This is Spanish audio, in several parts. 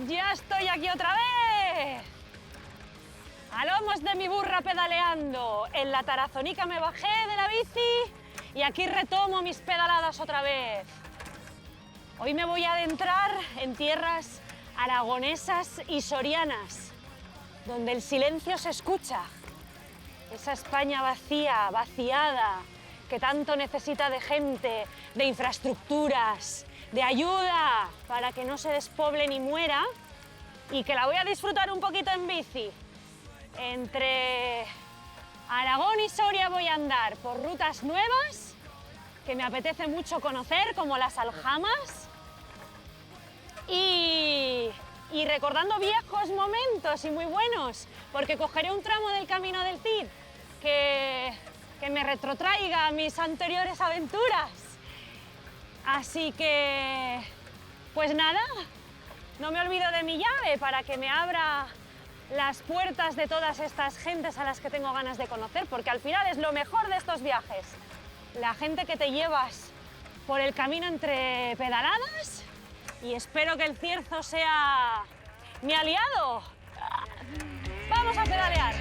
¡Ya estoy aquí otra vez! A lomos de mi burra pedaleando. En la Tarazonica me bajé de la bici y aquí retomo mis pedaladas otra vez. Hoy me voy a adentrar en tierras aragonesas y sorianas, donde el silencio se escucha. Esa España vacía, vaciada, que tanto necesita de gente, de infraestructuras, de ayuda para que no se despoble ni muera, y que la voy a disfrutar un poquito en bici. Entre Aragón y Soria voy a andar por rutas nuevas que me apetece mucho conocer, como las Aljamas, y recordando viejos momentos y muy buenos, porque cogeré un tramo del Camino del Cid que me retrotraiga a mis anteriores aventuras. Así que, pues nada, no me olvido de mi llave para que me abra las puertas de todas estas gentes a las que tengo ganas de conocer, porque al final es lo mejor de estos viajes. La gente que te llevas por el camino entre pedaladas, y espero que el Cierzo sea mi aliado. ¡Vamos a pedalear!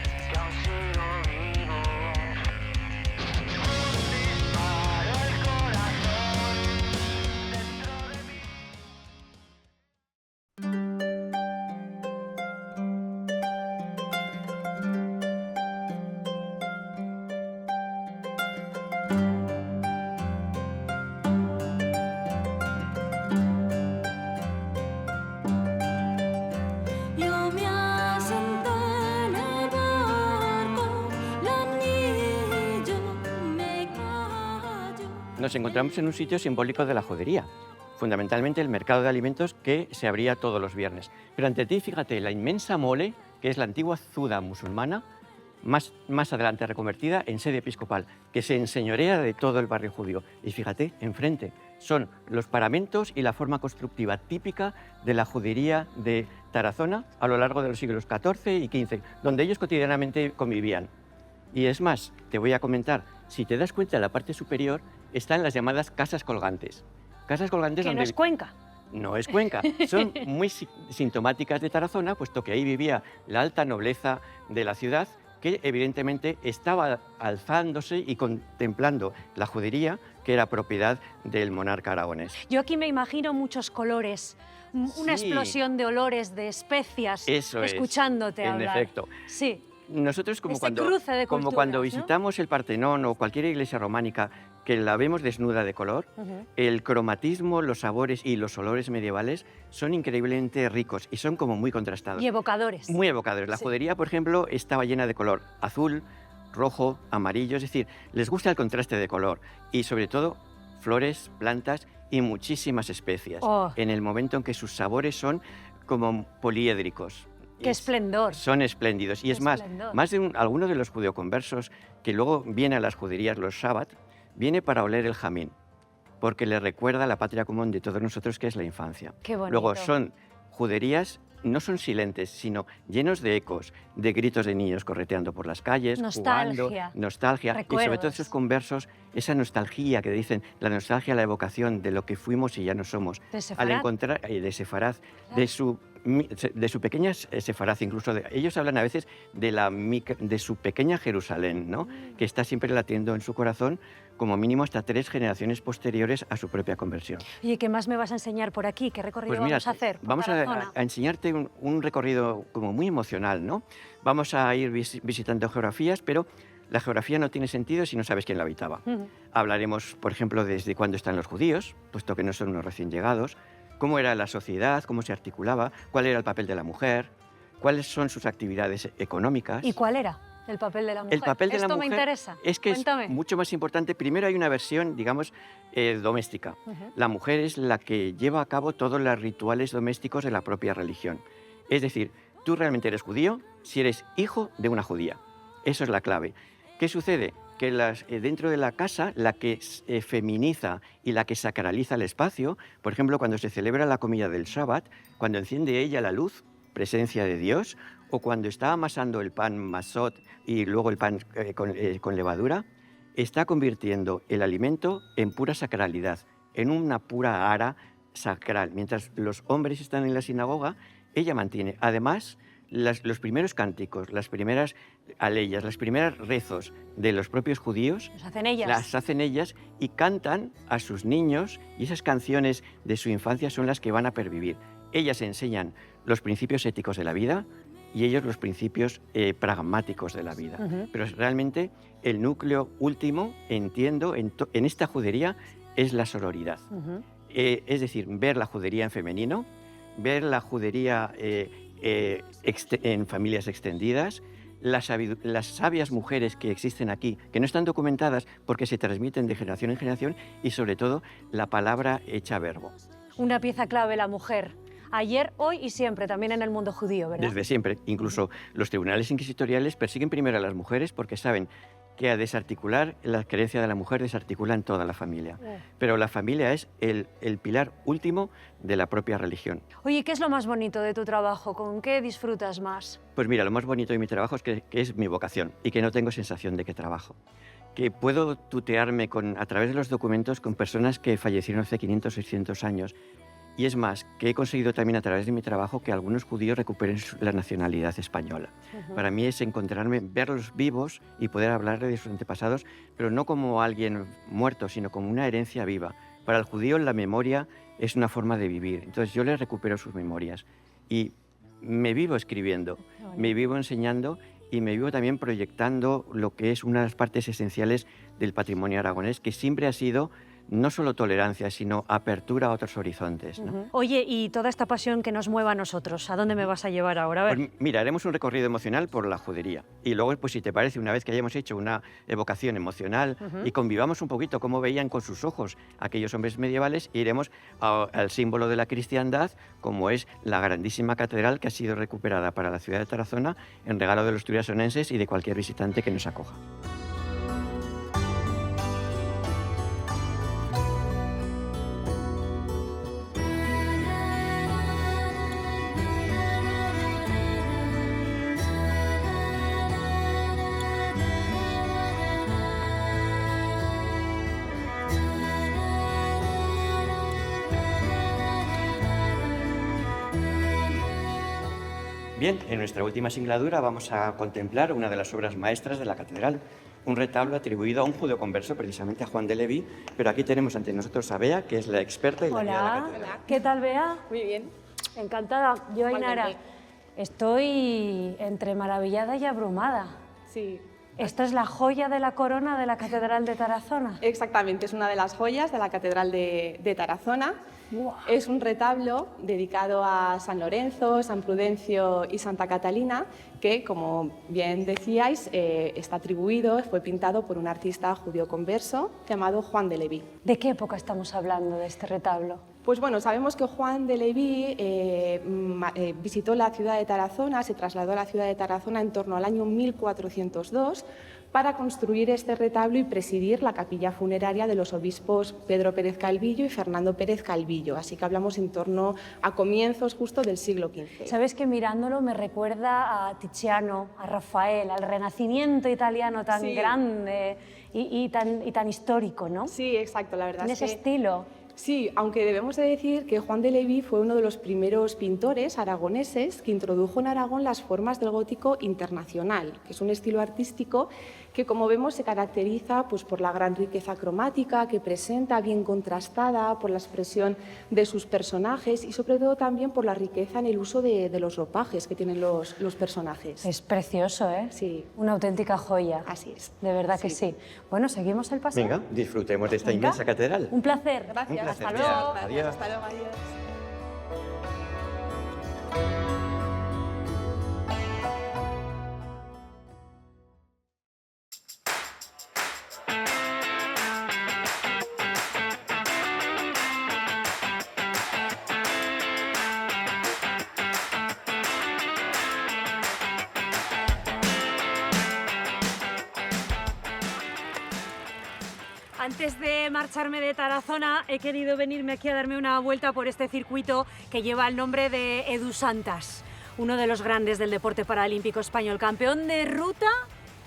Nos encontramos en un sitio simbólico de la judería, fundamentalmente el mercado de alimentos que se abría todos los viernes. Pero ante ti, fíjate, la inmensa mole, que es la antigua zuda musulmana, más adelante reconvertida en sede episcopal, que se enseñorea de todo el barrio judío. Y fíjate, enfrente son los paramentos y la forma constructiva típica de la judería de Tarazona a lo largo de los siglos XIV y XV, donde ellos cotidianamente convivían. Y es más, te voy a comentar, si te das cuenta, en la parte superior están las llamadas casas colgantes. Casas colgantes que donde... no es Cuenca. No es Cuenca, son muy sintomáticas de Tarazona, puesto que ahí vivía la alta nobleza de la ciudad, que evidentemente estaba alzándose y contemplando la judería, que era propiedad del monarca aragonés. Yo aquí me imagino muchos colores, una Sí. explosión de olores, de especias, Eso escuchándote en hablar. efecto. Sí. Nosotros, como Este cruce de cuando culturas, ¿no? visitamos el Partenón o cualquier iglesia románica que la vemos desnuda de color, el cromatismo, los sabores y los olores medievales son increíblemente ricos y son como muy contrastados. Y evocadores. Muy evocadores. La Sí. judería, por ejemplo, estaba llena de color azul, rojo, amarillo, es decir, les gusta el contraste de color y sobre todo flores, plantas y muchísimas especias, Oh. en el momento en que sus sabores son como poliédricos. ¡Qué esplendor! Son espléndidos. Y Qué es más, esplendor. alguno de los judeoconversos que luego viene a las juderías los sábados, viene para oler el jamín, porque le recuerda la patria común de todos nosotros, que es la infancia. Qué bonito. Luego son juderías, no son silentes, sino llenos de ecos, de gritos de niños correteando por las calles, Nostalgia. jugando, nostalgia, y sobre todo Recuerdos. esos conversos, esa nostalgia que dicen, la nostalgia, la evocación de lo que fuimos y ya no somos. De Al Sefarad. encontrar, de Sefarad, Claro. de su pequeña Sefarad, incluso ellos hablan a veces de su pequeña Jerusalén, ¿no? Que está siempre latiendo en su corazón, como mínimo hasta 3 generaciones posteriores a su propia conversión. Oye, ¿qué más me vas a enseñar por aquí? ¿Qué recorrido Pues mira, vamos a hacer? por vamos Tarazona? a enseñarte un recorrido como muy emocional, ¿no? Vamos a ir visitando geografías, pero la geografía no tiene sentido si no sabes quién la habitaba. Hablaremos, por ejemplo, desde cuándo están los judíos, puesto que no son unos recién llegados, cómo era la sociedad, cómo se articulaba, cuál era el papel de la mujer, cuáles son sus actividades económicas. ¿Y cuál era el papel de la mujer? El papel de la Esto mujer me interesa. es que Cuéntame. es mucho más importante. Primero hay una versión, digamos, doméstica. La mujer es la que lleva a cabo todos los rituales domésticos de la propia religión. Es decir, tú realmente eres judío si eres hijo de una judía. Eso es la clave. ¿Qué sucede? Que dentro de la casa, la que feminiza y la que sacraliza el espacio, por ejemplo, cuando se celebra la comida del Shabbat, cuando enciende ella la luz, presencia de Dios, o cuando está amasando el pan masot y luego el pan con levadura, está convirtiendo el alimento en pura sacralidad, en una pura ara sacral. Mientras los hombres están en la sinagoga, ella mantiene. Además, los primeros cánticos, las primeras aleyas, los primeros rezos de los propios judíos, ¿Los hacen ellas? las hacen ellas y cantan a sus niños, y esas canciones de su infancia son las que van a pervivir. Ellas enseñan los principios éticos de la vida y ellos los principios pragmáticos de la vida. Pero realmente el núcleo último, entiendo, en esta judería es la sororidad. Es decir, ver la judería en femenino, ver la judería en familias extendidas, las sabias mujeres que existen aquí, que no están documentadas porque se transmiten de generación en generación, y sobre todo la palabra hecha verbo. Una pieza clave, la mujer. Ayer, hoy y siempre, también en el mundo judío, ¿verdad? Desde siempre. Incluso los tribunales inquisitoriales persiguen primero a las mujeres porque saben que a desarticular la creencia de la mujer desarticulan toda la familia. Pero la familia es el pilar último de la propia religión. Oye, ¿qué es lo más bonito de tu trabajo? ¿Con qué disfrutas más? Pues mira, lo más bonito de mi trabajo es que es mi vocación y que no tengo sensación de que trabajo. Que puedo tutearme a través de los documentos con personas que fallecieron hace 500 o 600 años. Y es más, que he conseguido también a través de mi trabajo que algunos judíos recuperen la nacionalidad española. Para mí es encontrarme, verlos vivos y poder hablarle de sus antepasados, pero no como alguien muerto, sino como una herencia viva. Para el judío la memoria es una forma de vivir. Entonces yo les recupero sus memorias y me vivo escribiendo, me vivo enseñando y me vivo también proyectando lo que es una de las partes esenciales del patrimonio aragonés, que siempre ha sido no solo tolerancia, sino apertura a otros horizontes, ¿no? Oye, y toda esta pasión que nos mueva a nosotros, ¿a dónde me vas a llevar ahora? A ver. Pues mira, haremos un recorrido emocional por la judería. Y luego, pues si te parece, una vez que hayamos hecho una evocación emocional y convivamos un poquito cómo veían con sus ojos aquellos hombres medievales, iremos al símbolo de la cristiandad, como es la grandísima catedral que ha sido recuperada para la ciudad de Tarazona en regalo de los turiasonenses y de cualquier visitante que nos acoja. Bien, en nuestra última singladura vamos a contemplar una de las obras maestras de la catedral, un retablo atribuido a un judío converso, precisamente a Juan de Leví, pero aquí tenemos ante nosotros a Bea, que es la experta y la guía de la catedral. Hola, ¿qué tal, Bea? Muy bien. Encantada. Yo, Ainara, estoy entre maravillada y abrumada. Sí, ¿Esta es la joya de la corona de la Catedral de Tarazona? exactamente. Es una de las joyas de la Catedral de Tarazona. ¡Guau! Es un retablo dedicado a San Lorenzo, San Prudencio y Santa Catalina, que, como bien decíais, está atribuido, fue pintado por un artista judío converso llamado Juan de Leví. ¿De qué época estamos hablando de este retablo? Pues bueno, sabemos que Juan de Leví visitó la ciudad de Tarazona, se trasladó a la ciudad de Tarazona en torno al año 1402 para construir este retablo y presidir la capilla funeraria de los obispos Pedro Pérez Calvillo y Fernando Pérez Calvillo. Así que hablamos en torno a comienzos justo del siglo XV. Sabes que mirándolo me recuerda a Tiziano, a Rafael, al Renacimiento italiano tan Sí. grande y tan histórico, ¿no? Sí, exacto, la verdad Tiene es ese que... estilo. Sí, aunque debemos de decir que Juan de Leví fue uno de los primeros pintores aragoneses que introdujo en Aragón las formas del gótico internacional, que es un estilo artístico que, como vemos, se caracteriza pues, por la gran riqueza cromática que presenta, bien contrastada, por la expresión de sus personajes y, sobre todo, también por la riqueza en el uso de los ropajes que tienen los personajes. Es precioso, ¿eh? Sí. Una auténtica joya. Así es. De verdad que sí. Bueno, seguimos el paseo. Venga, disfrutemos de esta Venga. inmensa catedral. Un placer. Gracias. Un placer. Hasta luego. Gracias. Adiós. Hasta luego. Adiós. Antes de marcharme de Tarazona, he querido venirme aquí a darme una vuelta por este circuito que lleva el nombre de Edu Santas, uno de los grandes del deporte paralímpico español, campeón de ruta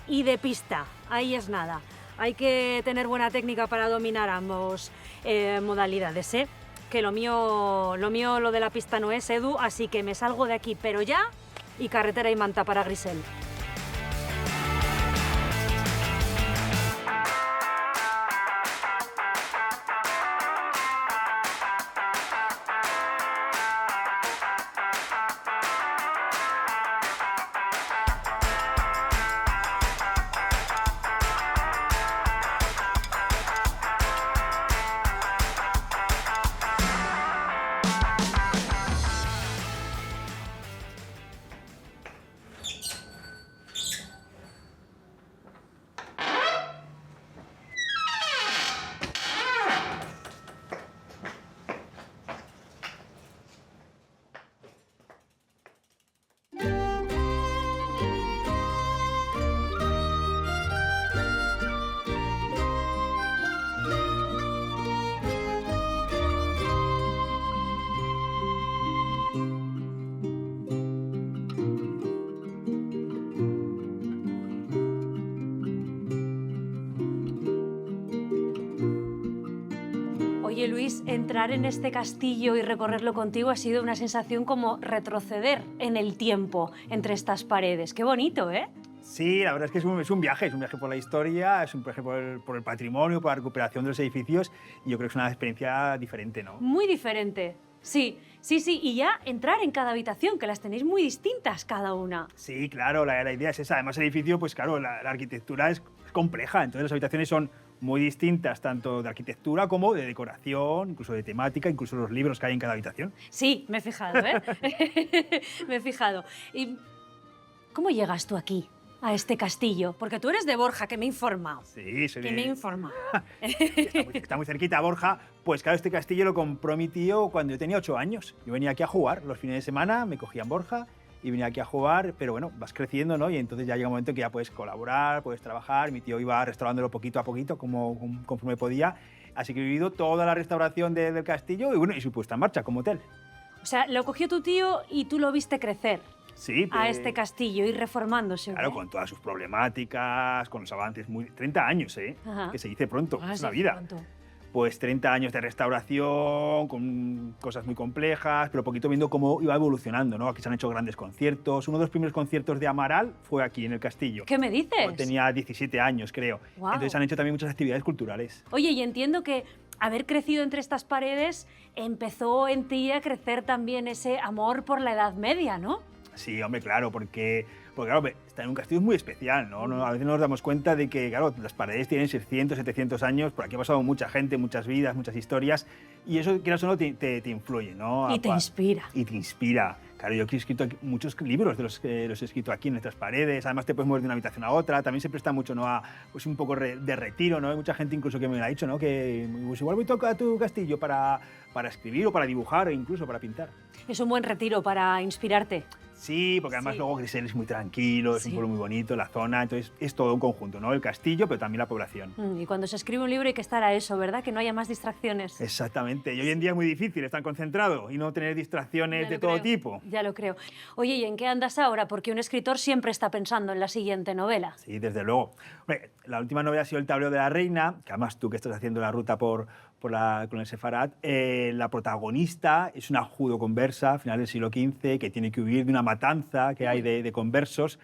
y de pista. Ahí es nada. Hay que tener buena técnica para dominar ambos modalidades, ¿eh? que lo mío lo de la pista no es, Edu, así que me salgo de aquí, pero ya, y carretera y manta para Grisel. Oye, Luis, entrar en este castillo y recorrerlo contigo ha sido una sensación como retroceder en el tiempo entre estas paredes. Qué bonito, ¿eh? Sí, la verdad es que es un viaje por la historia, es un viaje por el patrimonio, por la recuperación de los edificios, y yo creo que es una experiencia diferente, ¿no? Muy diferente. Sí, y ya entrar en cada habitación, que las tenéis muy distintas cada una. Sí, claro, la idea es esa. Además, el edificio, pues claro, la arquitectura es compleja, entonces las habitaciones son muy distintas, tanto de arquitectura como de decoración, incluso de temática, incluso los libros que hay en cada habitación. Sí, me he fijado, ¿eh? Me he fijado. ¿Y cómo llegas tú aquí, a este castillo? Porque tú eres de Borja, que me he informado. Sí, soy Que me he informado. Está muy cerquita Borja. Pues claro, este castillo lo compró mi tío cuando yo tenía 8 años. Yo venía aquí a jugar los fines de semana, me cogían Borja y venía aquí a jugar, pero bueno, vas creciendo, ¿no? Y entonces ya llega un momento en que ya puedes colaborar, puedes trabajar. Mi tío iba restaurándolo poquito a poquito, conforme podía. Así que he vivido toda la restauración del castillo y bueno, y su puesta en marcha como hotel. O sea, lo cogió tu tío y tú lo viste crecer. Sí, a este castillo, ir reformándose. Claro, con todas sus problemáticas, con los avances. 30 años, ¿eh? Ajá. Que se dice pronto, es Sí, una vida. pronto. Pues 30 años de restauración, con cosas muy complejas, pero poquito viendo cómo iba evolucionando, ¿no? Aquí se han hecho grandes conciertos. Uno de los primeros conciertos de Amaral fue aquí, en el castillo. ¿Qué me dices? Yo tenía 17 años, creo. Guau. Entonces han hecho también muchas actividades culturales. Oye, y entiendo que haber crecido entre estas paredes empezó en ti a crecer también ese amor por la Edad Media, ¿no? Sí, hombre, claro, porque claro, estar en un castillo es muy especial, ¿no? A veces no nos damos cuenta de que, claro, las paredes tienen 600, 700 años, por aquí ha pasado mucha gente, muchas vidas, muchas historias, y eso, quieras o no, te influye, ¿no? Y te inspira. Y te inspira. Claro, yo he escrito muchos libros de los que los he escrito aquí en nuestras paredes, además te puedes mover de una habitación a otra, también se presta mucho, ¿no? A pues un poco de retiro, ¿no? Hay mucha gente incluso que me lo ha dicho, ¿no? Que pues, igual voy a tu castillo para escribir o para dibujar o incluso para pintar. Es un buen retiro para inspirarte. Sí, porque además Sí. luego Grisel es muy tranquilo, es Sí. un pueblo muy bonito, la zona, entonces es todo un conjunto, ¿no? El castillo, pero también la población. Y cuando se escribe un libro hay que estar a eso, ¿verdad? Que no haya más distracciones. Exactamente, y hoy en día es muy difícil estar concentrado y no tener distracciones Ya de lo todo creo, tipo. Ya lo creo. Oye, ¿y en qué andas ahora? Porque un escritor siempre está pensando en la siguiente novela. Sí, desde luego. Hombre, la última novela ha sido El tablero de la reina, que además tú que estás haciendo la ruta con el Sefarad, la protagonista es una judo-conversa, final del siglo XV, que tiene que huir de una matanza que hay de conversos.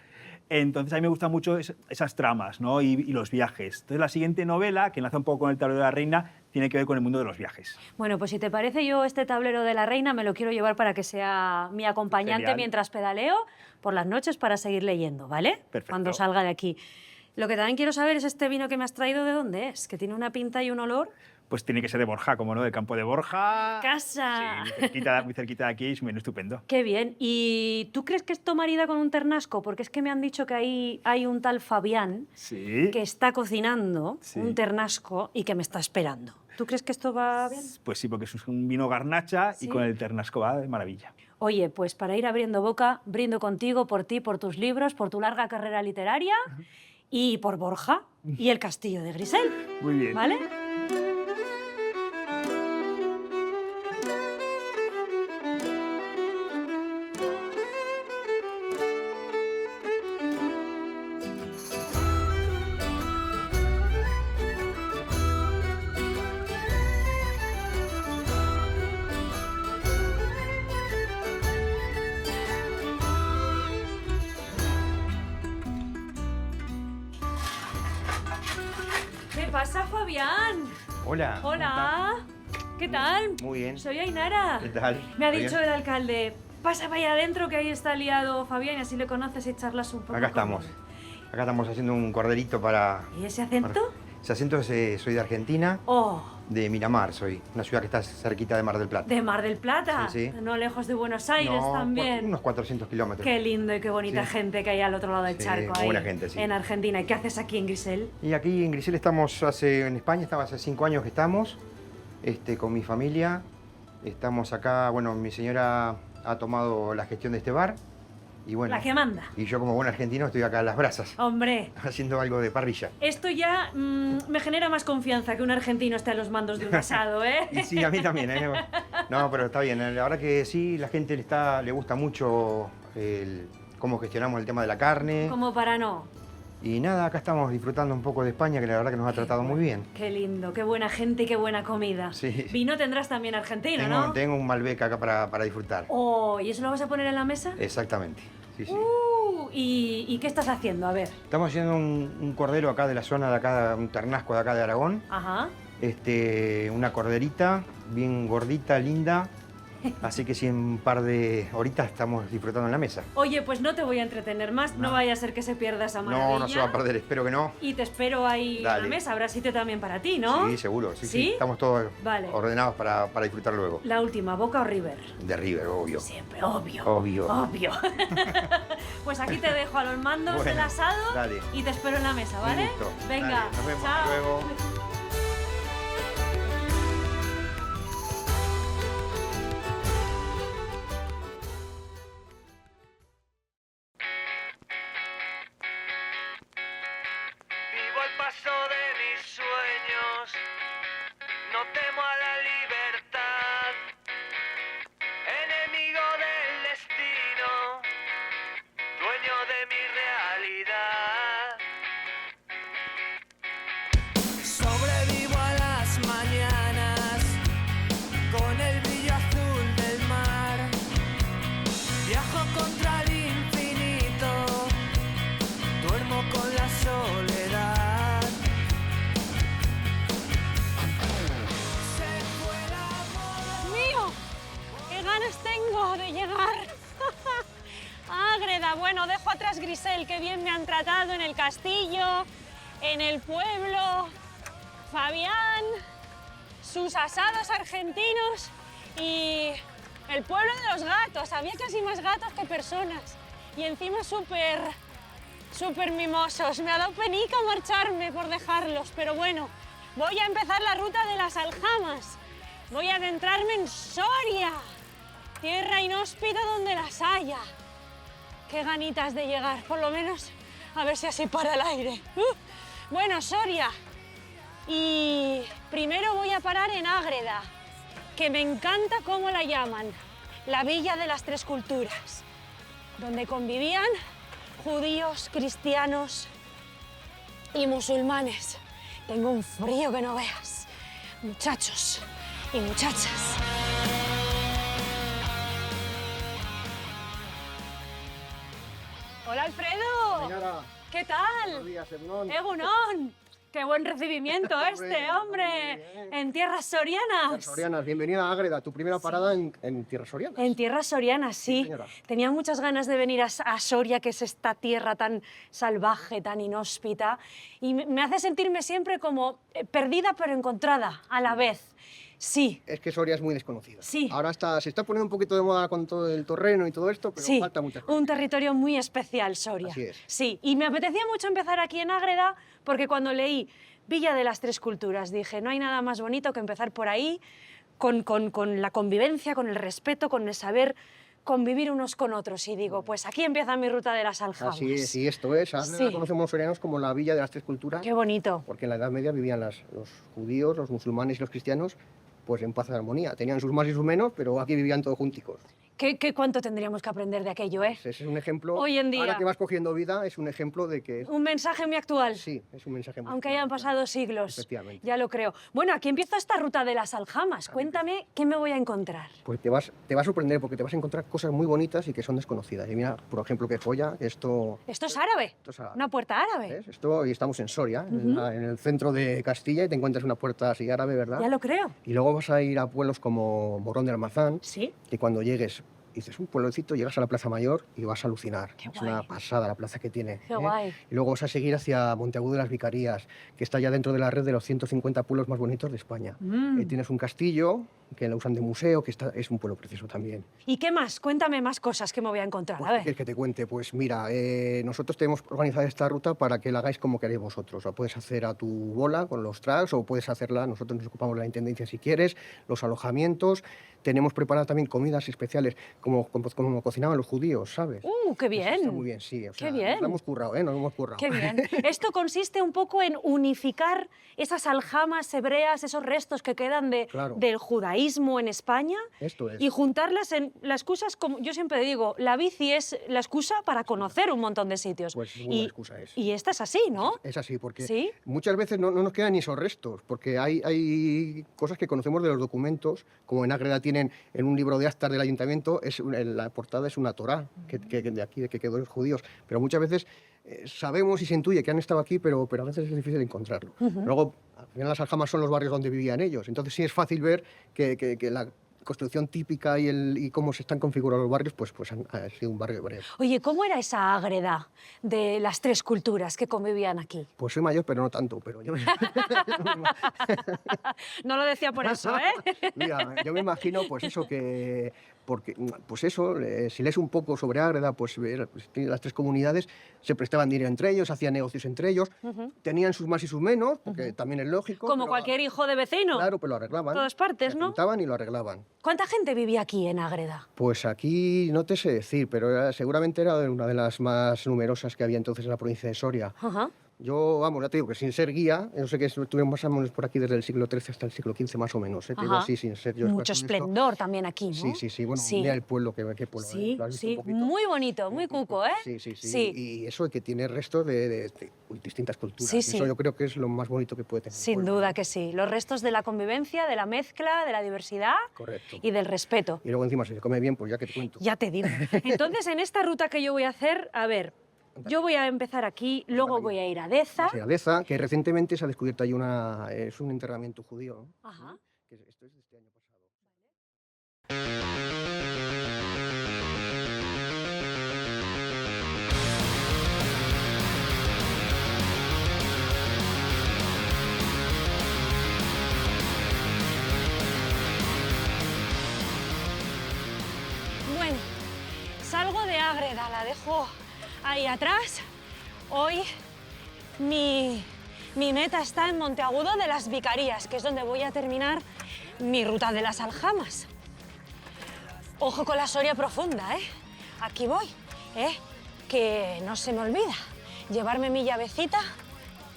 Entonces a mí me gustan mucho esas tramas, ¿no? y los viajes. Entonces la siguiente novela, que enlaza un poco con El tablero de la reina, tiene que ver con el mundo de los viajes. Bueno, pues si te parece, yo este tablero de la reina me lo quiero llevar para que sea mi acompañante Genial. mientras pedaleo por las noches para seguir leyendo, ¿vale? Perfecto. Cuando salga de aquí. Lo que también quiero saber es este vino que me has traído, ¿de dónde es? Que tiene una pinta y un olor. Pues tiene que ser de Borja, como no, del campo de Borja. ¡Casa! Sí, muy cerquita de aquí, es un menú estupendo. Qué bien. ¿Y tú crees que esto marida con un ternasco? Porque es que me han dicho que ahí hay un tal Fabián Sí. que está cocinando Sí. un ternasco y que me está esperando. ¿Tú crees que esto va bien? Pues sí, porque es un vino garnacha Sí. y con el ternasco va de maravilla. Oye, pues para ir abriendo boca, brindo contigo, por ti, por tus libros, por tu larga carrera literaria y por Borja y el castillo de Grisel. Muy bien. ¿Vale? Fabián. Hola. Hola. ¿Qué tal? Muy bien. Soy Ainara. ¿Qué tal? Me ha ¿Muy dicho bien? el alcalde, pasa para allá adentro que ahí está liado Fabián y así le conoces y charlas un poco. Acá con estamos. él. Acá estamos haciendo un corderito para... ¿Y ese acento? Ese acento soy de Argentina, Oh, de Miramar soy, una ciudad que está cerquita de Mar del Plata. de Mar del Plata. Sí, sí. No lejos de Buenos Aires No, también. unos 400 kilómetros. Qué lindo y qué bonita Sí. gente que hay al otro lado del Sí, charco. muy Ahí, buena gente, sí. En Argentina. ¿Y qué haces aquí en Grisel? Y aquí en Grisel estamos en España, estaba hace 5 años que estamos, con mi familia. Estamos acá, bueno, mi señora ha tomado la gestión de este bar. Y bueno, La que manda. y yo como buen argentino estoy acá a las brasas, Hombre, haciendo algo de parrilla. esto ya me genera más confianza que un argentino esté a los mandos de un asado, ¿eh? Y sí, a mí también, ¿eh? No, pero está bien. La verdad que sí, la gente le gusta mucho cómo gestionamos el tema de la carne. Como para no. Y nada, acá estamos disfrutando un poco de España, que la verdad que nos ha tratado muy bien. Qué lindo, qué buena gente y qué buena comida. Sí. Vino tendrás también argentino, ¿no? Tengo un Malbec acá para disfrutar. Oh, ¿y eso lo vas a poner en la mesa? Exactamente. Sí, sí. ¿Y qué estás haciendo? A ver. Estamos haciendo un cordero acá de la zona de acá, un ternasco de acá de Aragón. Ajá. Una corderita bien gordita, linda. Así que sí, en un par de horitas estamos disfrutando en la mesa. Oye, pues no te voy a entretener más, no vaya a ser que se pierda esa maravilla. No, no se va a perder, espero que no. Y te espero ahí en Dale. la mesa, habrá sitio también para ti, ¿no? Sí, seguro. Sí, ¿Sí? Estamos todos Vale. ordenados para disfrutar luego. La última, ¿Boca o River? De River, obvio. Siempre, obvio. Obvio. Obvio. Pues aquí te dejo a los mandos Bueno, del asado dale. y te espero en la mesa, ¿vale? Un gusto. Venga, Dale, nos vemos. chao. Hasta luego. Vivo al paso de mis sueños, no temo a la libertad, enemigo del destino, dueño de mi realidad. Sobrevivo a las mañanas con el brillo azul del mar, viajo contra el infinito, duermo con la soledad. Dios mío, qué ganas tengo de llegar. Ágreda, bueno, dejo atrás Grisel, qué bien me han tratado en el castillo, en el pueblo. Fabián, sus asados argentinos y el pueblo de los gatos. Había casi más gatos que personas. Y encima súper mimosos. Me ha dado penica marcharme por dejarlos, pero bueno, voy a empezar la ruta de las aljamas. Voy a adentrarme en Soria, tierra inhóspita donde las haya. Qué ganitas de llegar, por lo menos a ver si así para el aire. Bueno, Soria. Y primero voy a parar en Ágreda, que me encanta cómo la llaman, la Villa de las Tres Culturas, donde convivían judíos, cristianos y musulmanes. Tengo un frío que no veas, muchachos y muchachas. Hola, Alfredo. Señora, ¿Qué tal? buenos días, Hernán. Egunon. Qué buen recibimiento este, hombre. muy bien. En tierras sorianas. Sorianas, bienvenida a Ágreda, tu primera parada en tierras sorianas. En tierras sorianas, sí. señora. Tenía muchas ganas de venir a Soria, que es esta tierra tan salvaje, tan inhóspita. Y me hace sentirme siempre como perdida pero encontrada a la vez. Sí. Es que Soria es muy desconocida. Sí. Ahora se está poniendo un poquito de moda con todo el terreno y todo esto, pero Sí, falta muchas cosas. un territorio muy especial, Soria. Así es. Sí, y me apetecía mucho empezar aquí en Ágreda porque cuando leí Villa de las Tres Culturas dije, no hay nada más bonito que empezar por ahí, con la convivencia, con el respeto, con el saber convivir unos con otros. Y digo, pues aquí empieza mi ruta de las aljamas. Así es, y esto es. Ágreda Sí. la conocemos los sorianos como la Villa de las Tres Culturas, Qué bonito. porque en la Edad Media vivían los judíos, los musulmanes y los cristianos pues en paz y armonía. Tenían sus más y sus menos, pero aquí vivían todos junticos. ¿Cuánto tendríamos que aprender de aquello, eh? Ese es un ejemplo. Hoy en día. Ahora que vas cogiendo vida, es un ejemplo de que. Un mensaje muy actual. Sí, es un mensaje muy Aunque actual, hayan claro. pasado siglos. Efectivamente. Ya lo creo. Bueno, aquí empieza esta ruta de las aljamas. Cuéntame qué me voy a encontrar. Pues te va a sorprender porque te vas a encontrar cosas muy bonitas y que son desconocidas. Y mira, por ejemplo, qué joya, esto. Esto es árabe. Esto es árabe. Una puerta árabe. ¿Ves? Esto, y estamos en Soria, en el centro de Castilla, y te encuentras una puerta así árabe, ¿verdad? Ya lo creo. Y luego vas a ir a pueblos como Morón de Almazán, Sí. que cuando llegues, dices un pueblecito, llegas a la Plaza Mayor y vas a alucinar. Qué Es una guay. pasada la plaza que tiene. Qué guay. Y luego vas a seguir hacia Monteagudo de las Vicarías, que está ya dentro de la red de los 150 pueblos más bonitos de España. Tienes un castillo que lo usan de museo, que es un pueblo precioso también. ¿Y qué más? Cuéntame más cosas que me voy a encontrar. Pues, A ¿qué ver. quieres que te cuente? Pues mira, nosotros tenemos organizada esta ruta para que la hagáis como queréis vosotros. La puedes hacer a tu bola con los tracks o puedes hacerla, nosotros nos ocupamos de la intendencia si quieres, los alojamientos. Tenemos preparadas también comidas especiales como cocinaban los judíos, ¿sabes? ¡Qué bien! Está muy bien, sí. O sea, bien. Nos lo hemos currado, ¿eh? Nos lo hemos currado. ¡Qué bien! Esto consiste un poco en unificar esas aljamas hebreas, esos restos que quedan Claro. del judaísmo en España Esto es. y juntarlas en las excusas, como yo siempre digo, la bici es la excusa para conocer un montón de sitios. Pues muy buena excusa es. Y esta es así, ¿no? Es así, porque ¿Sí? muchas veces no nos quedan ni esos restos, porque hay cosas que conocemos de los documentos, como en Ágreda tienen en un libro de actas del ayuntamiento, la portada es una Torá, que de aquí, que quedó de los judíos, pero muchas veces sabemos y se intuye que han estado aquí, pero a veces es difícil encontrarlo. Luego, al final las aljamas son los barrios donde vivían ellos, entonces sí es fácil ver que la construcción típica y cómo se están configurados los barrios, pues ha sido un barrio hebreo. Oye, ¿cómo era esa Ágreda de las tres culturas que convivían aquí? Pues soy mayor, pero no tanto, pero yo No lo decía por eso, ¿eh? Mira, yo me imagino, pues eso, si lees un poco sobre Ágreda, pues las tres comunidades se prestaban dinero entre ellos, hacían negocios entre ellos, tenían sus más y sus menos, porque también es lógico. Como pero, cualquier hijo de vecino. Claro, pero lo arreglaban. Todas partes, Se ¿no? juntaban y lo arreglaban. ¿Cuánta gente vivía aquí en Ágreda? Pues aquí no te sé decir, pero seguramente era una de las más numerosas que había entonces en la provincia de Soria. Ajá. Yo, vamos, ya te digo que sin ser guía, yo sé que estuvimos más o menos por aquí desde el siglo XIII hasta el siglo XV más o menos, te digo Ajá. así, sin ser yo Mucho experto en esto. esplendor también aquí, ¿no? Sí, bueno, Sí. mira el pueblo, qué pueblo, Sí, ¿lo has visto sí, un poquito? muy bonito, muy cuco, ¿eh? Sí. Sí. Y eso que tiene restos de distintas culturas. Sí, Eso sí. yo creo que es lo más bonito que puede tener. un Sin pueblo, duda ¿no? que sí. Los restos de la convivencia, de la mezcla, de la diversidad Correcto. y del respeto. Y luego encima si se come bien, pues ya que te cuento. Ya te digo. Entonces, en esta ruta que yo voy a hacer, a ver, yo voy a empezar aquí, luego voy a ir a Deza. Vas a ir a Deza, que recientemente se ha descubierto ahí es un enterramiento judío, ¿no? Ajá. Que esto es de este año pasado. Bueno, salgo de Ágreda, la dejo ahí atrás. Hoy mi meta está en Monteagudo de las Vicarías, que es donde voy a terminar mi ruta de las aljamas. Ojo con la Soria profunda, ¿eh? Aquí voy, ¿eh? Que no se me olvida llevarme mi llavecita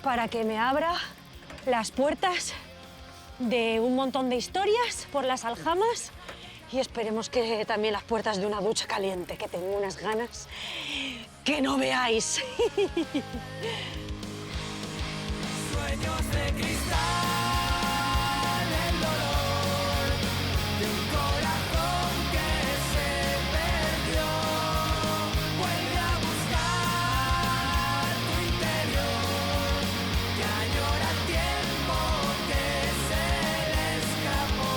para que me abra las puertas de un montón de historias por las aljamas y esperemos que también las puertas de una ducha caliente, que tengo unas ganas que no veáis. Sueños de cristal, el dolor de un corazón que se perdió. Vuelve a buscar tu interior, que añora el tiempo que se le escapó.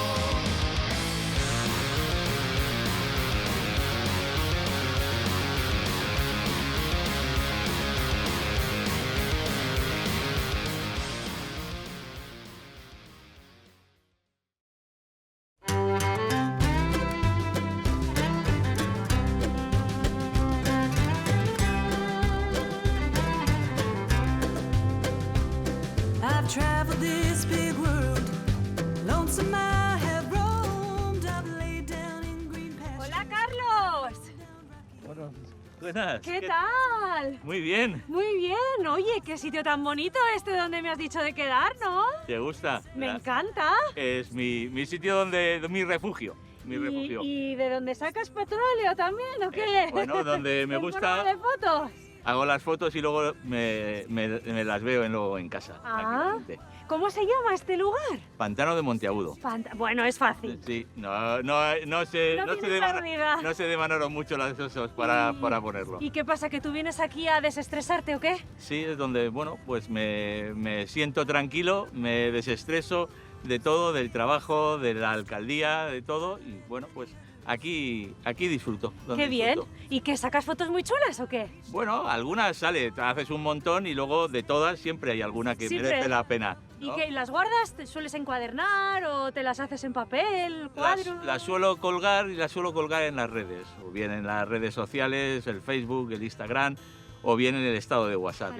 I've traveled this big world, lonesome I have roamed, I've laid down in green pastures. ¡Hola, Carlos! Buenas. ¿Qué tal? Muy bien. Muy bien. Oye, qué sitio tan bonito este donde me has dicho de quedar, ¿no? ¿Te gusta? Me Verás, encanta. Es mi sitio mi refugio. mi refugio. ¿Y de dónde sacas petróleo también o qué? Bueno, donde me ¿En gusta, forma de fotos? hago las fotos y luego me las veo luego en casa. Ah. tranquilamente. ¿Cómo se llama este lugar? Pantano de Monteagudo. Bueno, es fácil. Sí, no No sé tienes pérdida. no se demanaron mucho las cosas para ponerlo. ¿Y qué pasa, que tú vienes aquí a desestresarte o qué? Sí, es donde, bueno, pues me siento tranquilo, me desestreso de todo, del trabajo, de la alcaldía, de todo, y bueno, pues aquí disfruto. Qué bien. disfruto. ¿Y qué, sacas fotos muy chulas o qué? Bueno, algunas sale, haces un montón y luego de todas siempre hay alguna que Siempre. merece la pena. ¿Y ¿no? qué, las guardas? ¿Te sueles encuadernar o te las haces en papel, cuadro? Las suelo colgar y las suelo colgar en las redes, o bien en las redes sociales, el Facebook, el Instagram, o bien en el estado de WhatsApp.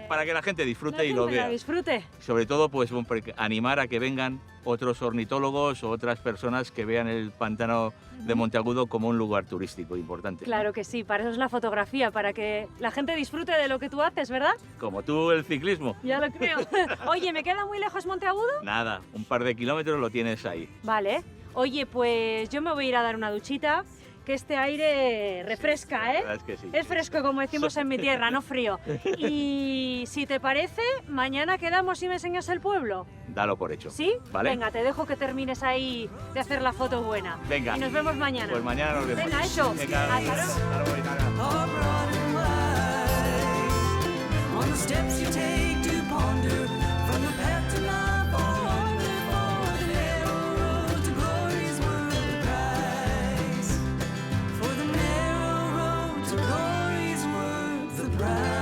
Para que la gente disfrute y lo vea. Disfrute. Sobre todo, pues animar a que vengan otros ornitólogos o otras personas que vean el pantano de Monteagudo como un lugar turístico importante. Claro que sí, para eso es la fotografía, para que la gente disfrute de lo que tú haces, ¿verdad? Como tú el ciclismo. Ya lo creo. Oye, ¿me queda muy lejos Monteagudo? Nada, un par de kilómetros lo tienes ahí. Vale. Oye, pues yo me voy a ir a dar una duchita, que este aire refresca, La ¿eh? verdad es que sí. Es fresco, como decimos en mi tierra, no frío. Y si te parece, mañana quedamos y me enseñas el pueblo. Dalo por hecho. ¿Sí? ¿Vale? Venga, te dejo que termines ahí de hacer la foto buena. Venga. Y nos vemos mañana. Pues mañana nos vemos. Venga, hecho. Venga, Hasta luego. hasta luego, Itana. On the steps you take to ponder from the path to life on before the narrow road to glory is worth the price. For the narrow road to glory is worth the price.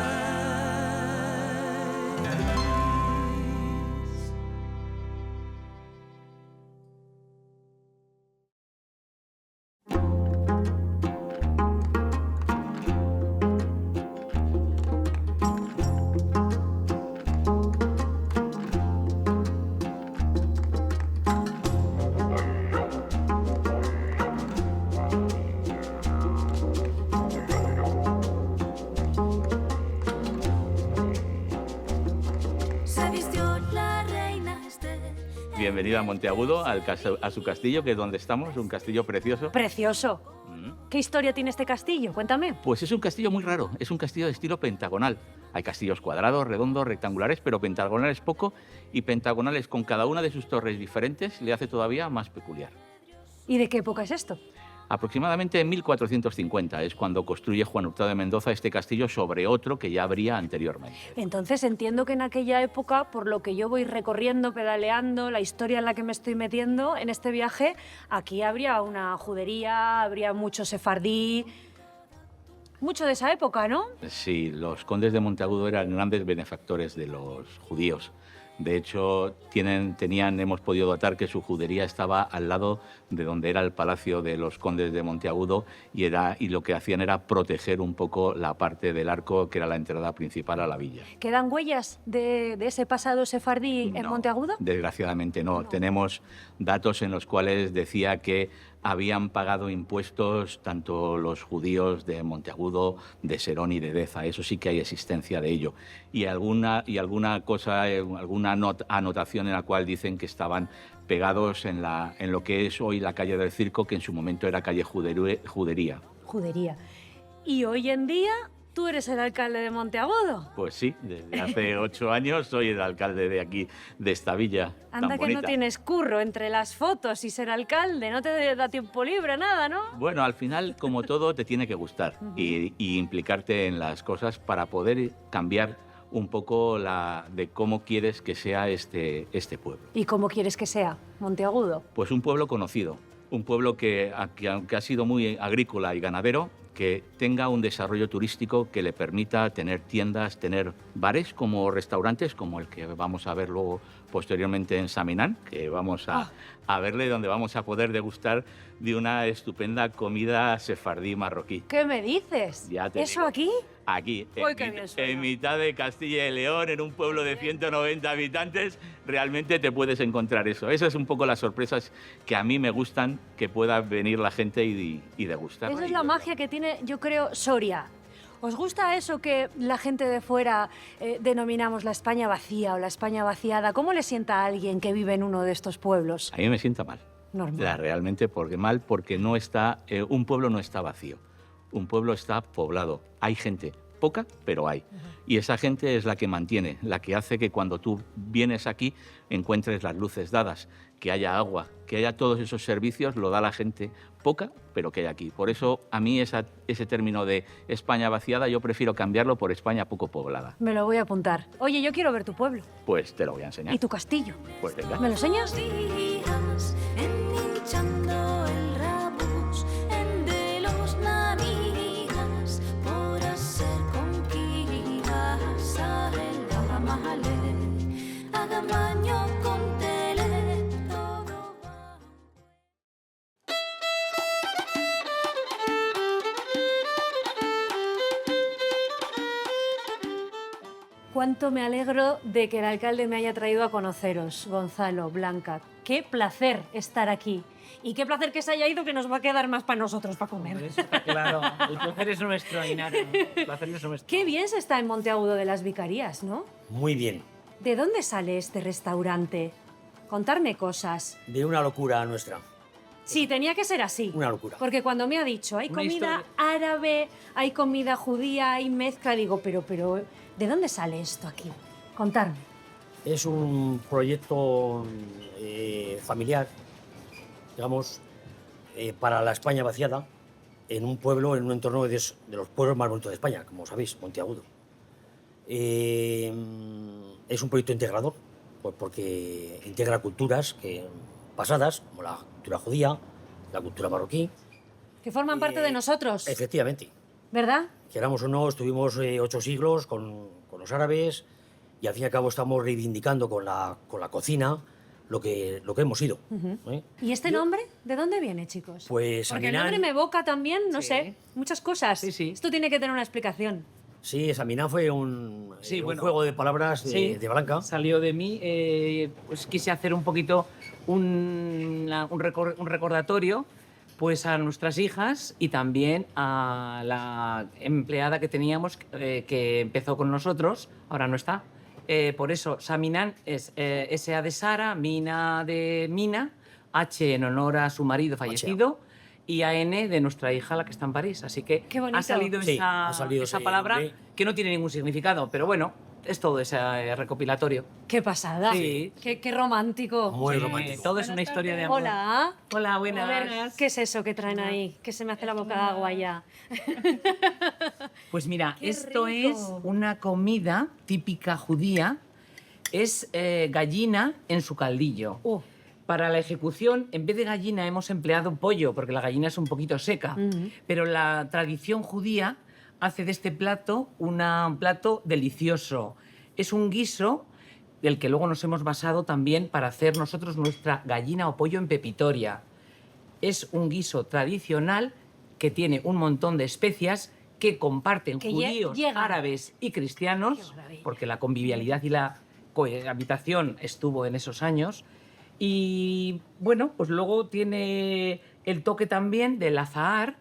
Se vistió la reina Esther. Bienvenida a Monteagudo, a su castillo, que es donde estamos, un castillo precioso. Precioso. Mm. ¿Qué historia tiene este castillo? Cuéntame. Pues es un castillo muy raro, es un castillo de estilo pentagonal. Hay castillos cuadrados, redondos, rectangulares, pero pentagonales poco, y pentagonales con cada una de sus torres diferentes le hace todavía más peculiar. ¿Y de qué época es esto? Aproximadamente en 1450 es cuando construye Juan Hurtado de Mendoza este castillo sobre otro que ya habría anteriormente. Entonces entiendo que en aquella época, por lo que yo voy recorriendo, pedaleando, la historia en la que me estoy metiendo en este viaje, aquí habría una judería, habría mucho sefardí, mucho de esa época, ¿no? Sí, los condes de Monteagudo eran grandes benefactores de los judíos. De hecho, hemos podido datar que su judería estaba al lado de donde era el palacio de los condes de Monteagudo y lo que hacían era proteger un poco la parte del arco que era la entrada principal a la villa. ¿Quedan huellas de ese pasado sefardí en No, Monteagudo? Desgraciadamente no. Tenemos datos en los cuales decía que habían pagado impuestos tanto los judíos de Monteagudo, de Serón y de Deza. Eso sí que hay existencia de ello. Y alguna cosa, alguna anotación en la cual dicen que estaban pegados en lo que es hoy la calle del Circo, que en su momento era calle Judería. Judería. Y hoy en día, ¿tú eres el alcalde de Monteagudo? Pues sí, desde hace 8 años soy el alcalde de aquí, de esta villa tan Anda que bonita. no tienes curro entre las fotos y ser alcalde, no te da tiempo libre, nada, ¿no? Bueno, al final, como todo, te tiene que gustar y implicarte en las cosas para poder cambiar un poco de cómo quieres que sea este pueblo. ¿Y cómo quieres que sea Monteagudo? Pues un pueblo conocido, un pueblo que aunque ha sido muy agrícola y ganadero, que tenga un desarrollo turístico que le permita tener tiendas, tener bares como restaurantes, como el que vamos a ver luego posteriormente en Saminán, que vamos a verle, donde vamos a poder degustar de una estupenda comida sefardí marroquí. ¿Qué me dices? Ya te ¿Eso digo. aquí? Aquí, Uy, qué bien suena. en mitad de Castilla y León, en un pueblo de 190 habitantes, realmente te puedes encontrar eso. Esas son un poco las sorpresas que a mí me gustan, que pueda venir la gente y degustar. Esa es la magia que tiene, yo creo, Soria. ¿Os gusta eso que la gente de fuera denominamos la España vacía o la España vaciada? ¿Cómo le sienta a alguien que vive en uno de estos pueblos? A mí me sienta mal. Normal. Realmente porque no está, un pueblo no está vacío, un pueblo está poblado. Hay gente, poca, pero hay. Y esa gente es la que mantiene, la que hace que cuando tú vienes aquí encuentres las luces dadas, que haya agua, que haya todos esos servicios, lo da la gente poca, pero que hay aquí. Por eso a mí ese término de España vaciada yo prefiero cambiarlo por España poco poblada. Me lo voy a apuntar. Oye, yo quiero ver tu pueblo. Pues te lo voy a enseñar. ¿Y tu castillo? Pues venga. ¿Me lo enseñas? Días hinchando el rabos de los navías por hacer conquistas a el Agamale, Agamaño con tele, todo va. Cuánto me alegro de que el alcalde me haya traído a conoceros, Gonzalo, Blanca. Qué placer estar aquí. Y qué placer que se haya ido, que nos va a quedar más para nosotros, para comer. Eso está claro. El placer es nuestro, Ainara. El placer es nuestro. Qué bien se está en Monteagudo de las Vicarías, ¿no? Muy bien. ¿De dónde sale este restaurante? Contarme cosas. De una locura nuestra. Sí, tenía que ser así. Una locura. Porque cuando me ha dicho, hay Una comida historia. árabe, hay comida judía, hay mezcla, digo, pero, ¿de dónde sale esto aquí? Contarme. Es un proyecto familiar, digamos, para la España vaciada, en un pueblo, en un entorno de los pueblos más bonitos de España, como sabéis, Monteagudo. Es un proyecto integrador, pues porque integra culturas pasadas, como la cultura judía, la cultura marroquí. Que forman parte de nosotros, Efectivamente. ¿verdad? Queramos o no, estuvimos 8 siglos con los árabes y al fin y al cabo estamos reivindicando con la cocina lo que hemos sido. ¿Eh? ¿Y este nombre? ¿De dónde viene, chicos? Pues Porque el Aminán- nombre me evoca también, no sé, muchas cosas. Sí, sí. Esto tiene que tener una explicación. Sí, Saminán fue un Sí, bueno. juego de palabras Sí, de Blanca. Salió de mí, pues quise hacer un poquito un recordatorio pues a nuestras hijas y también a la empleada que teníamos que empezó con nosotros, ahora no está. Por eso, Saminán es S.A. de Sara, Mina de Mina, H en honor a su marido fallecido y A.N. de nuestra hija, la que está en París. Así que Qué bonito. ha salido Sí, esa, ha salido esa ese palabra nombre. que no tiene ningún significado, pero bueno, es todo ese recopilatorio. ¡Qué pasada! Sí. ¡Qué romántico! Muy Sí, romántico. todo es una historia de amor. Hola. Hola, A buenas. ver, ¿qué es eso que traen ahí? Que se me hace la boca agua ya. Pues mira, Qué esto rico. es una comida típica judía. Es gallina en su caldillo. Para la ejecución, en vez de gallina, hemos empleado pollo, porque la gallina es un poquito seca. Pero la tradición judía hace de este plato un plato delicioso. Es un guiso del que luego nos hemos basado también para hacer nosotros nuestra gallina o pollo en pepitoria. Es un guiso tradicional que tiene un montón de especias que comparten Que judíos, llegan. árabes y cristianos, Qué maravilla. porque la convivialidad y la cohabitación estuvo en esos años. Y bueno, pues luego tiene el toque también del azahar,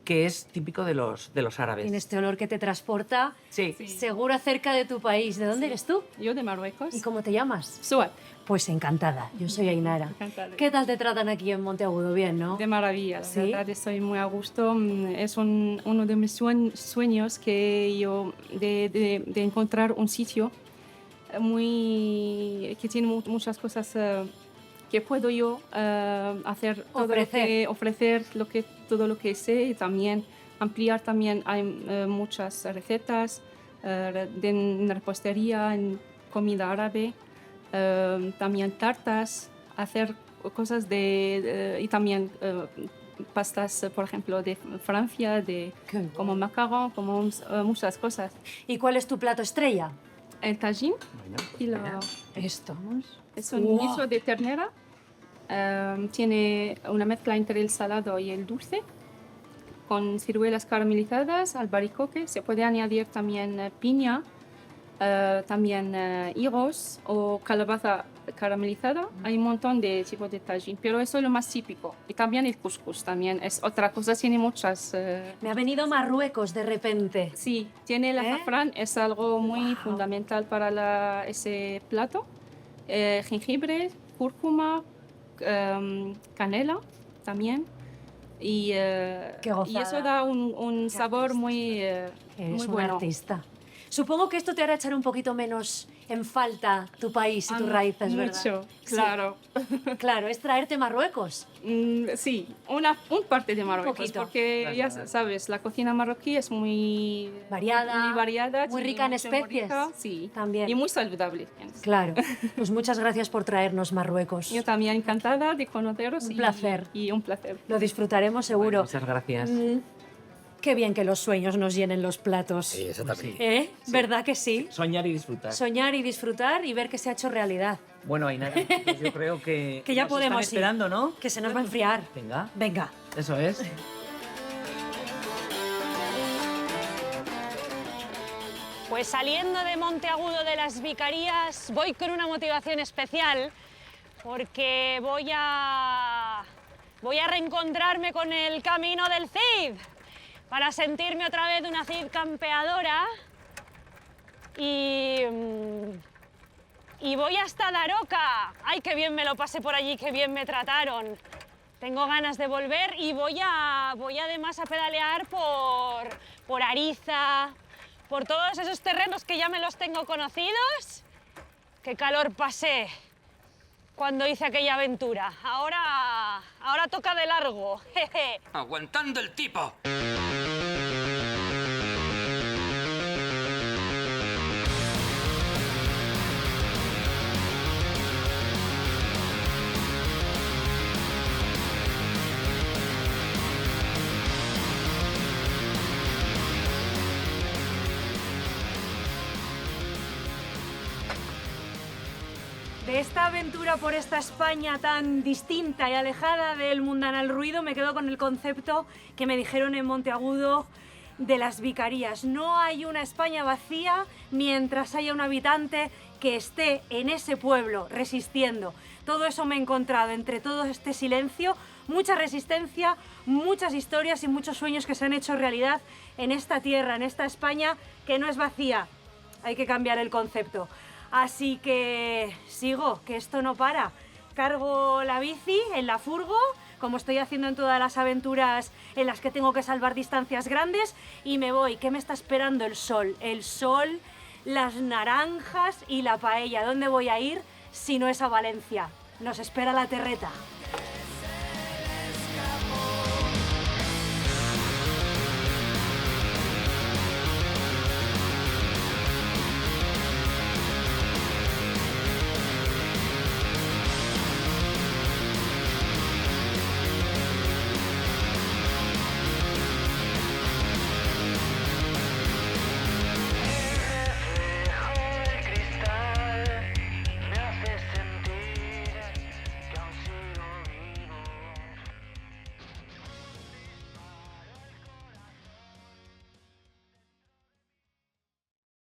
que es típico de los árabes. Tiene este olor que te transporta Sí. seguro cerca de tu país. ¿De dónde eres tú? Yo de Marruecos. ¿Y cómo te llamas? Suat. Pues encantada. Yo soy Ainara. Encantada. ¿Qué tal te tratan aquí en Monteagudo? Bien, ¿no? De maravilla, la ¿Sí? verdad estoy muy a gusto. Es uno de mis sueños que yo de encontrar un sitio que tiene muchas cosas que puedo yo hacer, ofrecer todo lo que sé y también ampliar. También hay muchas recetas en repostería, en comida árabe, también tartas, hacer cosas y también pastas, por ejemplo, de Francia, como macarón, como muchas cosas. ¿Y cuál es tu plato estrella? El tajín y Esto. es un Wow. guiso de ternera. Tiene una mezcla entre el salado y el dulce, con ciruelas caramelizadas, albaricoque. Se puede añadir también piña, también higos o calabaza caramelizada. Hay un montón de tipos de tajín, pero eso es lo más típico. Y también el couscous también es otra cosa, tiene muchas. Me ha venido Marruecos de repente. Sí, tiene el azafrán, es algo muy fundamental para ese plato. Jengibre, cúrcuma, canela también. Y gozada. eso da un sabor muy, Eres muy un bueno. artista. Supongo que esto te hará echar un poquito menos en falta tu país y tus raíces, ¿verdad? Mucho, Sí. claro. Claro, es traerte Marruecos. Sí, un parte de Marruecos, poquito. porque ya sabes, la cocina marroquí es muy Variada, muy, variada, muy tiene rica en mucho, muy especies. rica, sí, También. y muy saludable. Claro. Pues muchas gracias por traernos Marruecos. Yo también encantada de conoceros. Un placer. Y un placer. Lo disfrutaremos seguro. Muchas gracias. Qué bien que los sueños nos llenen los platos. Sí, exactamente. ¿Eh? ¿Verdad que sí? Soñar y disfrutar. Soñar y disfrutar y ver que se ha hecho realidad. Bueno, Ainara, pues yo creo que... Que ya nos podemos están esperando, ¿no? Que se nos va a enfriar. Venga, Venga. eso es. Pues saliendo de Monteagudo de las Vicarías, voy con una motivación especial porque voy a reencontrarme con el camino del Cid para sentirme otra vez una Cid campeadora y voy hasta Daroca. ¡Ay, qué bien me lo pasé por allí, qué bien me trataron! Tengo ganas de volver y voy además a pedalear por Ariza, por todos esos terrenos que ya me los tengo conocidos. ¡Qué calor pasé cuando hice aquella aventura! Ahora toca de largo. Jeje. ¡Aguantando el tipo! De esta aventura por esta España tan distinta y alejada del mundanal ruido, me quedo con el concepto que me dijeron en Monteagudo de las Vicarías. No hay una España vacía mientras haya un habitante que esté en ese pueblo resistiendo. Todo eso me he encontrado entre todo este silencio, mucha resistencia, muchas historias y muchos sueños que se han hecho realidad en esta tierra, en esta España que no es vacía. Hay que cambiar el concepto. Así que sigo, que esto no para. Cargo la bici en la furgo, como estoy haciendo en todas las aventuras en las que tengo que salvar distancias grandes, y me voy. ¿Qué me está esperando? El sol, las naranjas y la paella. ¿Dónde voy a ir si no es a Valencia? Nos espera la terreta.